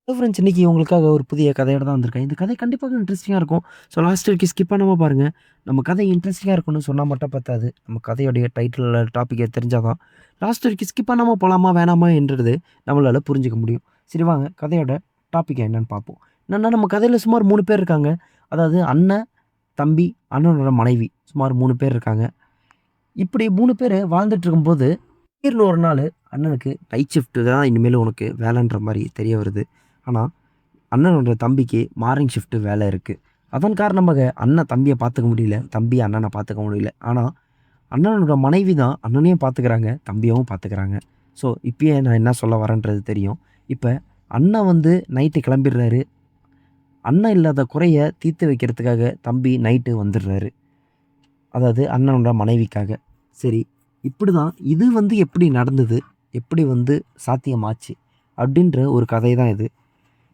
Hello friends, இன்னைக்கு உங்களுக்காக ஒரு புதிய கதையோட தான் வந்திருக்கேன். இந்த கதை கண்டிப்பாக இன்ட்ரெஸ்டிங்கா இருக்கும். ஸோ லாஸ்ட் வரைக்கும் ஸ்கிப் பண்ணாம பாருங்க. நம்ம கதை இன்ட்ரெஸ்டிங்கா இருக்கும்னு சொன்னா மட்டும் பத்தாது. நம்ம கதையோடைய டைட்டில், டாபிக்க தெரிஞ்சா தான் லாஸ்ட் வரைக்கும் ஸ்கிப் பண்ணாம போலாமா, வேணாமா என்றது நம்மளால புரிஞ்சுக்க முடியும். சரி வாங்க, கதையோட டாபிக் என்னன்னு பார்ப்போம். என்னன்னா நம்ம கதையில சுமார் 3 பேர் இருக்காங்க. அதாவது அண்ணன், தம்பி, அண்ணனோட மனைவி சுமார் 3 பேர் இருக்காங்க. இப்படி 3 பேரு வாழ்ந்துட்டு இருக்கும்போது, திடீர்னு ஒரு நாளு அண்ணனுக்கு நைட் ஷிஃப்ட் தான் இனிமேலு உனக்கு வேலைன்ற மாரி தெரிய வருது. ஆனா அண்ணனோட தம்பிக்கு மார்னிங் ஷிஃப்ட் வேலை இருக்கு. அதன் காரணமாக அண்ணன் தம்பிய பார்த்துக்க முடியல. தம்பி அண்ணன பார்த்துக்க முடியல. ஆனா, அண்ணனோட மனைவி தான் அண்ணனையும் பார்த்துக்கிறாங்க, தம்பியவும் பார்த்துக்கிறாங்க. ஸோ, இப்பயே நான் என்ன சொல்ல வரேன்றது தெரியும். இப்ப அண்ணன் வந்து நைட்டு கிளம்பிடுறாரு. அண்ணன் இல்லாத குறைய தீர்த்து வைக்கிறதுக்காக தம்பி நைட்டு வந்துடுறாரு. அதாவது அண்ணனோட மனைவிக்காக. சரி, இப்படிதான் இது வந்து எப்படி நடந்தது? எப்படி வந்து சாத்தியமாச்சு? அப்படின்ற ஒரு கதை தான் இது.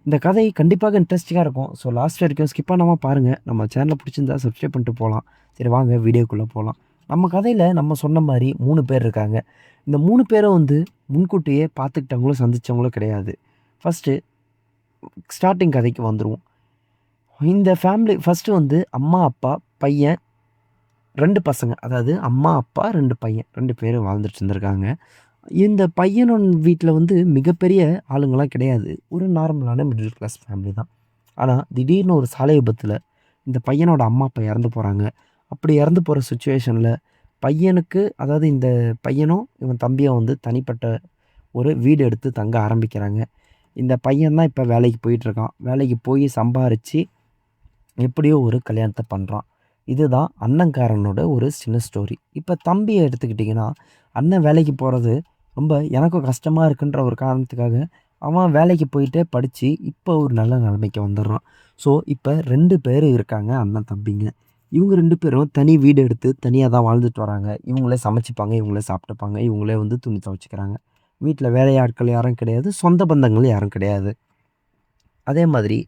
இந்த கதை கண்டிப்பாக இன்ட்ரெஸ்டிங்கா இருக்கும். ஸோ லாஸ்ட் வரைக்கும் ஸ்கிப் பண்ணாம பாருங்க. நம்ம சேனல பிடிச்சிருந்தா சப்ஸ்கிரைப் பண்ணிட்டு போலாம். சரி வாங்க வீடியோக்குள்ள போலாம். நம்ம கதையில நம்ம சொன்ன மாரி 3 பேர் இருக்காங்க. இந்த 3 பேரும் வந்து முன்கூட்டியே பார்த்துக்கிட்டவங்களும், சந்திச்சவங்களும் கிடையாது. ஃபர்ஸ்ட்டு ஸ்டார்ட்டிங் கதைக்கு வந்துருவோம். இந்த ஃபேமிலி ஃபர்ஸ்ட்டு வந்து அம்மா, அப்பா, பையன், 2 பசங்க. அதாவது அம்மா, அப்பா, 2 பையன். 2 பேரும் வாழ்ந்துட்டு இருந்திருக்காங்க. இந்த பையனோட வீட்ல வந்து மிகப்பெரிய ஆளுங்கலாம் கிடையாது. ஒரு நார்மலான மிடில் கிளாஸ் ஃபேமிலி தான். ஆனா, திடீர்னு ஒரு சாலை விபத்துல இந்த பையனோட அம்மா, அப்பா இறந்து போறாங்க. அப்படி இறந்து போற சிச்சுவேஷன்ல பையனுக்கு அதாவது இந்த பையனும், இவன் தம்பியும் வந்து தனிப்பட்ட ஒரு வீடு எடுத்து தங்க ஆரம்பிக்கிறாங்க. இந்த பையன் தான் இப்ப வேலைக்கு போயிட்டுருக்கான். வேலைக்கு போய் சம்பாரிச்சு எப்படியோ ஒரு கல்யாணத்த பண்றான். இதுதான் அண்ணங்காரனோட ஒரு சின்ன ஸ்டோரி. இப்ப தம்பிய எடுத்துக்கிட்டிங்கன்னா, அண்ணன் வேலைக்கு போறது ரொம்ப எனக்கும் கஷ்டமா இருக்குன்ற ஒரு காரணத்துக்காக, அவன் வேலைக்கு போயிட்டே படிச்சு, இப்போ ஒரு நல்ல நிலைமைக்கு வந்துடுறான். ஸோ, இப்ப 2 பேரு இருக்காங்க அண்ணன், தம்பிங்க. இவங்க 2 பேரும் தனி வீடு எடுத்து தனியா தான் வாழ்ந்துட்டு வராங்க. இவங்களே சமைச்சுப்பாங்க, இவங்களே சாப்பிட்டுப்பாங்க, இவங்களே வந்து துணி துவைச்சுக்கிறாங்க. வீட்ல வேலையாட்கள் யாரும் கிடையாது. சொந்த பந்தங்கள் யாரும் கிடையாது. அதே மாதிரி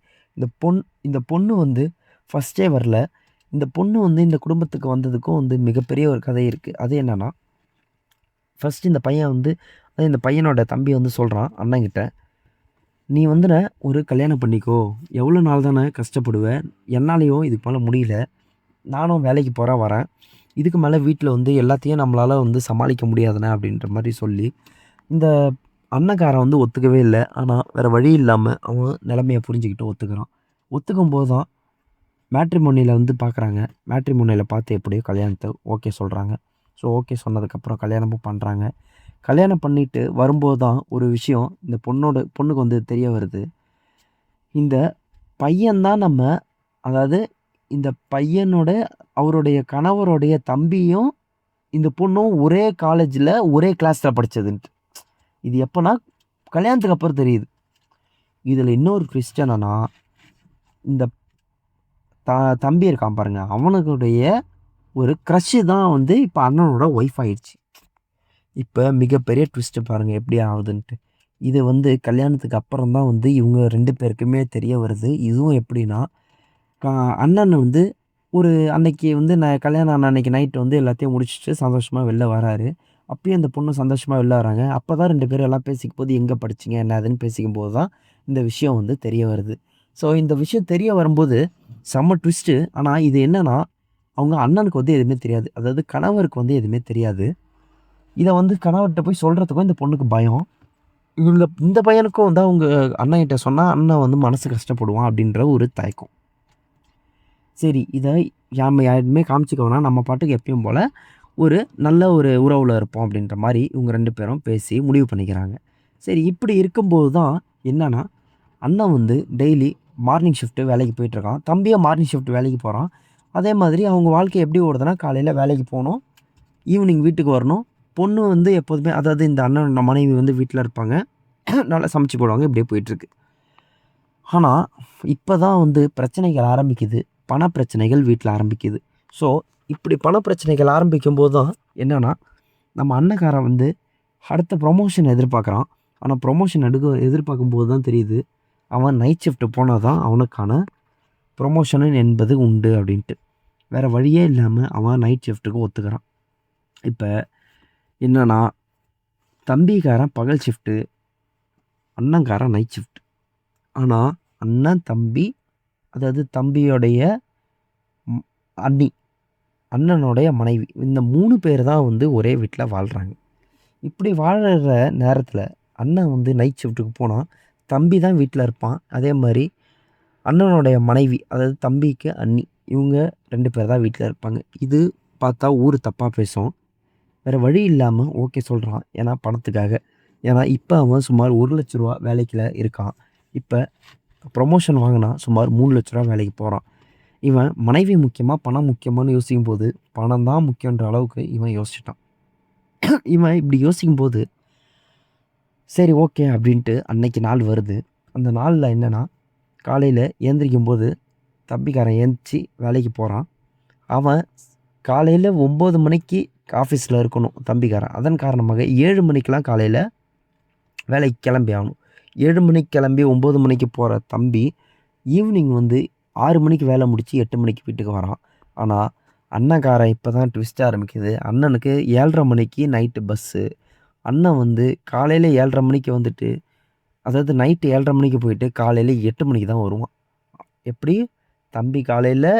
இந்த பொண்ணு வந்து ஃபர்ஸ்ட்டே வரல. இந்த பொண்ணு வந்து இந்த குடும்பத்துக்கு வந்ததுக்கும் வந்து மிகப்பெரிய ஒரு கதை இருக்கு. அது என்னன்னா, ஃபர்ஸ்ட்டு இந்த பையன் வந்து இந்த பையனோட தம்பி வந்து சொல்றான் அண்ணங்கிட்ட, "நீ வந்துன ஒரு கல்யாணம் பண்ணிக்கோ. எவ்வளோ நாள் தானே கஷ்டப்படுவ? என்னாலயும் இதுக்கு மேல முடியல. நானும் வேலைக்கு போறேன், வரேன். இதுக்கு மேல வீட்ல வந்து எல்லாத்தையும் நம்மளால வந்து சமாளிக்க முடியாதுண்ணே" அப்படின்ற மாரி சொல்லி, இந்த அண்ணக்காரன் வந்து ஒத்துக்கவே இல்ல. ஆனா, வேற வழி இல்லாம அவன் நிலைமைய புரிஞ்சுகிட்டு ஒத்துக்கிறான். ஒத்துக்கும்போது தான் மேட்ரிமோனில வந்து பார்க்குறாங்க. மேட்ரிமோனில பார்த்து எப்படியோ கல்யாணத்த ஓகே சொல்றாங்க. ஸோ, ஓகே சொன்னதுக்கப்புறம் கல்யாணமும் பண்றாங்க. கல்யாணம் பண்ணிட்டு வரும்போது தான் ஒரு விஷயம் இந்த பொண்ணுக்கு வந்து தெரிய வருது. இந்த பையன் தான் அதாவது இந்த பையனோட அவருடைய கணவருடைய தம்பியும், இந்த பொண்ணும் ஒரே காலேஜ்ல, ஒரே கிளாஸ்ல படிச்சதுன்ட்டு. இது எப்பன்னா, கல்யாணத்துக்கு அப்புறம் தெரியுது. இதுல இன்னொரு ட்விஸ்ட் என்னன்னா, இந்த த தம்பி இருக்கான் பாருங்க, அவனுடைய ஒரு க்ரஷ் தான் வந்து இப்ப அண்ணனோட ஒய்ஃப் ஆயிடுச்சு. இப்ப மிகப்பெரிய ட்விஸ்ட் பாருங்க எப்படி ஆவுதுன்ட்டு. இது வந்து கல்யாணத்துக்கு அப்புறம் தான் வந்து இவங்க 2 பேருக்குமே தெரிய வருது. இதுவும் எப்படின்னா, க அண்ணன் வந்து ஒரு அன்னைக்கு வந்து கல்யாணம் ஆன அன்னைக்கு நைட் வந்து எல்லாத்தையும் முடிச்சுட்டு சந்தோஷமா வெளில வராரு. அப்பயும் அந்த பொண்ணு சந்தோஷமா வெளில வராங்க. அப்பதான் 2 பேரும் எல்லாம் பேசிக்கும்போது, எங்க படிச்சீங்க? என்ன ஏதுன்னு பேசிக்கும்போது தான் இந்த விஷயம் வந்து தெரிய வருது. ஸோ இந்த விஷயம் தெரிய வரும்போது செம்ம ட்விஸ்ட்டு. ஆனா இது என்னன்னா, அவங்க அண்ணனுக்கு வந்து எதுவுமே தெரியாது. அதாவது கணவருக்கு வந்து எதுவுமே தெரியாது. இத வந்து கணவர்ட்ட போய் சொல்றதுக்கும் இந்த பொண்ணுக்கு பயம். இந்த பையனுக்கும் வந்து அவங்க அண்ணன்கிட்ட சொன்னா, அண்ணன் வந்து மனசு கஷ்டப்படுவான் அப்படின்ற ஒரு தயக்கம். சரி இத நாம யாருமே காமிச்சுக்க வேணாம். நம்ம பாட்டுக்கு எப்பயும் போல ஒரு நல்ல ஒரு உறவுல இருப்போம் அப்படின்ற மாரி இவங்க 2 பேரும் பேசி முடிவு பண்ணிக்கிறாங்க. சரி இப்படி இருக்கும்போது தான் என்னன்னா, அண்ணன் வந்து டெய்லி மார்னிங் ஷிஃப்ட் வேலைக்கு போயிட்டுருக்கான். தம்பியும் மார்னிங் ஷிஃப்ட் வேலைக்கு போறான். அதே மாதிரி அவங்க வாழ்க்கை எப்படி ஓடுதுன்னா, காலையில வேலைக்கு போணும். ஈவினிங் வீட்டுக்கு வரணும். பொண்ணு வந்து எப்போதுமே அதாவது இந்த அண்ணனோட மனைவி வந்து வீட்ல இருப்பாங்க. நல்லா சமைச்சு போடுவாங்க. இப்படியே போயிட்டுருக்கு. ஆனா, இப்ப தான் வந்து பிரச்சனைகள் ஆரம்பிக்குது. பண பிரச்சனைகள் வீட்ல ஆரம்பிக்குது. ஸோ, இப்படி பண பிரச்சனைகள் ஆரம்பிக்கும்போது தான் என்னன்னா, நம்ம அண்ணக்காரன் வந்து அடுத்த ப்ரமோஷன் எதிர்பார்க்குறான். ஆனா, ப்ரமோஷன் எதிர்பார்க்கும்போது தான் தெரியுது, அவன் நைட் ஷிஃப்ட் போனா தான் அவனுக்கான ப்ரமோஷன் என்பது உண்டு அப்படின்ட்டு. வேற வழியே இல்லாம அவன் நைட் ஷிஃப்ட்டுக்கு ஒத்துக்கிறான். இப்ப என்னன்னா, தம்பிக்காரன் பகல் ஷிஃப்ட்டு, அண்ணங்காரன் நைட் ஷிஃப்ட். ஆனால் அண்ணன், தம்பி, அதாவது தம்பியோடைய அண்ணி, அண்ணனுடைய மனைவி, இந்த 3 பேர் தான் வந்து ஒரே வீட்டில் வாழ்கிறாங்க. இப்படி வாழற நேரத்தில் அண்ணன் வந்து நைட் ஷிஃப்ட்டுக்கு போனால் தம்பி தான் வீட்டில் இருப்பான். அதே மாதிரி அண்ணனுடைய மனைவி, அதாவது தம்பிக்கு அண்ணி, இவங்க 2 பேர் தான் வீட்டில் இருப்பாங்க. இது பார்த்தா ஊர் தப்பாக பேசும். வேறு வழி இல்லாமல் ஓகே சொல்கிறான். ஏன்னா பணத்துக்காக. ஏன்னா இப்போ அவன் சுமார் ரூ. 1,00,000 வேலைக்குல இருக்கான். இப்போ ப்ரொமோஷன் வாங்கினா சுமார் ரூ. 3,00,000 வேலைக்கு போகிறான். இவன் மனைவி முக்கியமாக பணம் முக்கியமானு யோசிக்கும்போது பணம் தான் முக்கியன்ற அளவுக்கு இவன் யோசிச்சிட்டான். இவன் இப்படி யோசிக்கும்போது சரி ஓகே அப்படின்ட்டு அன்னைக்கு நாள் வருது. அந்த நாளில் என்னென்னா காலையில் ஏந்திரிக்கும்போது தம்பிக்காரன் ஏந்திச்சி வேலைக்கு போகிறான். அவன் காலையில் 9 மணிக்கு ஆஃபீஸில் இருக்கணும் தம்பிக்காரன். அதன் காரணமாக 7 மணிக்கெலாம் காலையில் வேலைக்கு கிளம்பி ஆகணும். 7 மணிக்கு கிளம்பி 9 மணிக்கு போகிற தம்பி ஈவினிங் வந்து 6 மணிக்கு வேலை முடித்து 8 மணிக்கு வீட்டுக்கு வரான். ஆனால் அண்ணன்காரன் இப்போ தான் ட்விஸ்ட் ஆரம்பிக்குது. அண்ணனுக்கு 7:30 மணிக்கு நைட்டு பஸ்ஸு. அண்ணன் வந்து காலையில் 7:30 மணிக்கு வந்துட்டு, அதாவது நைட்டு 7:30 மணிக்கு போயிட்டு காலையில் 8 மணிக்கு தான் வருவான். எப்படி? தம்பி காலையில்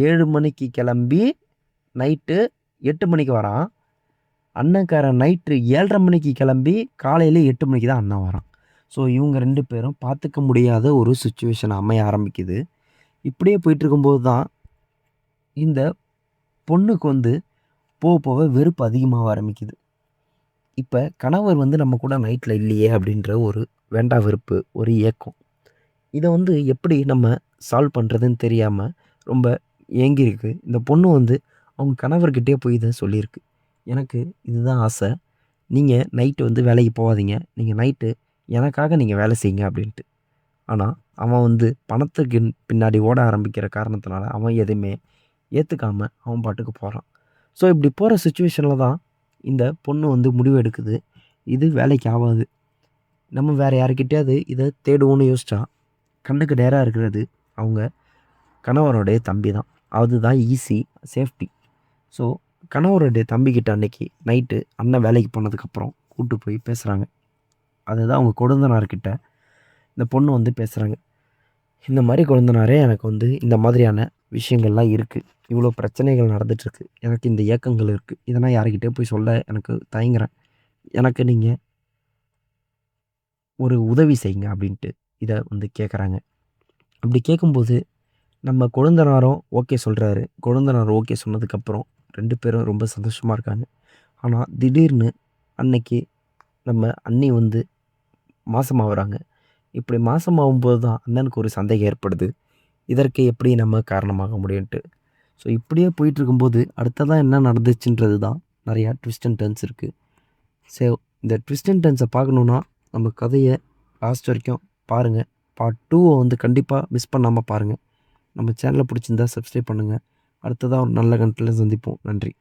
7 மணிக்கு கிளம்பி நைட்டு 8 மணிக்கு வரான். அண்ணன்காரன் நைட்டு 7:30 மணிக்கு கிளம்பி காலையில் 8 மணிக்கு தான் அண்ணன் வரான். ஸோ இவங்க 2 பேரும் பார்த்துக்க முடியாத ஒரு சுச்சுவேஷன் அமைய ஆரம்பிக்குது. இப்படியே போயிட்டுருக்கும்போது தான் இந்த பொண்ணுக்கு வந்து போக போக வெறுப்பு அதிகமாக ஆரம்பிக்குது. இப்போ கணவர் வந்து நம்ம கூட நைட்டில் இல்லையே அப்படின்ற ஒரு வேண்டா வெறுப்பு, ஒரு ஏக்கம். இதை வந்து எப்படி நம்ம சால்வ் பண்ணுறதுன்னு தெரியாமல் ரொம்ப ஏங்கியிருக்கு. இந்த பொண்ணு வந்து அவங்க கணவர்கிட்டயே போய் இதை சொல்லியிருக்கு. எனக்கு இதுதான் ஆசை. நீங்கள் நைட்டு வந்து வேலைக்கு போகாதீங்க. நீங்கள் நைட்டு எனக்காக நீங்கள் வேலை செய்யுங்க அப்படின்ட்டு. ஆனால் அவன் வந்து பணத்துக்கு பின்னாடி ஓட ஆரம்பிக்கிற காரணத்தினால அவன் எதுவுமே ஏற்றுக்காமல் அவன் பாட்டுக்கு போகிறான். ஸோ இப்படி போகிற சுச்சுவேஷனில் தான் இந்த பொண்ணு வந்து முடிவு எடுக்குது. இது வேலைக்கு ஆகாது. நம்ம வேறு யாருக்கிட்டையாவது இதை தேடுவோன்னு யோசிச்சா கண்ணுக்கு நேராக இருக்கிறது அவங்க கணவருடைய தம்பி தான். அதுதான் ஈஸி, சேஃப்டி. ஸோ கணவருடைய தம்பிக்கிட்ட அன்னைக்கு நைட்டு அண்ணன் வேலைக்கு போனதுக்கப்புறம் கூப்பிட்டு போய் பேசுகிறாங்க. அதுதான் அவங்க கொழுந்தனார்கிட்ட இந்த பொண்ணு வந்து பேசுகிறாங்க. இந்த மாதிரி கொழுந்தனாரே எனக்கு வந்து இந்த மாதிரியான விஷயங்கள்லாம் இருக்குது. இவ்வளோ பிரச்சனைகள் நடந்துகிட்ருக்கு. எனக்கு இந்த ஏக்கங்கள் இருக்குது. இதை நான் யாருக்கிட்டே போய் சொல்ல எனக்கு தயங்குறேன். எனக்கு நீங்கள் ஒரு உதவி செய்யுங்க அப்படின்ட்டு இதை வந்து கேட்குறாங்க. அப்படி கேட்கும்போது நம்ம கொழுந்தனாரும் ஓகே சொல்கிறாரு. கொழுந்தனார் ஓகே சொன்னதுக்கப்புறம் 2 பேரும் ரொம்ப சந்தோஷமாக இருக்காங்க. ஆனால் திடீர்னு அன்னைக்கு நம்ம அண்ணி வந்து மாசமாகுறாங்க. இப்படி மாசமாகும்போது தான் அண்ணனுக்கு ஒரு சந்தேகம் ஏற்படுது. இதற்கு எப்படி நம்ம காரணமாக முடியும்ன்ட்டு. ஸோ இப்படியே போயிட்டுருக்கும்போது அடுத்ததாக என்ன நடந்துச்சுன்றது தான் நிறையா ட்விஸ்ட் அண்ட் டர்ன்ஸ் இருக்குது. ஸோ இந்த ட்விஸ்ட் அண்ட் டர்ன்ஸை பார்க்கணுன்னா நம்ம கதையை லாஸ்ட் வரைக்கும் பாருங்கள். பார்ட் 2 வந்து கண்டிப்பாக மிஸ் பண்ணாமல் பாருங்கள். நம்ம சேனலை பிடிச்சிருந்தா சப்ஸ்கிரைப் பண்ணுங்கள். அடுத்ததாக ஒரு நல்ல கண்டென்ட்டில் சந்திப்போம். நன்றி.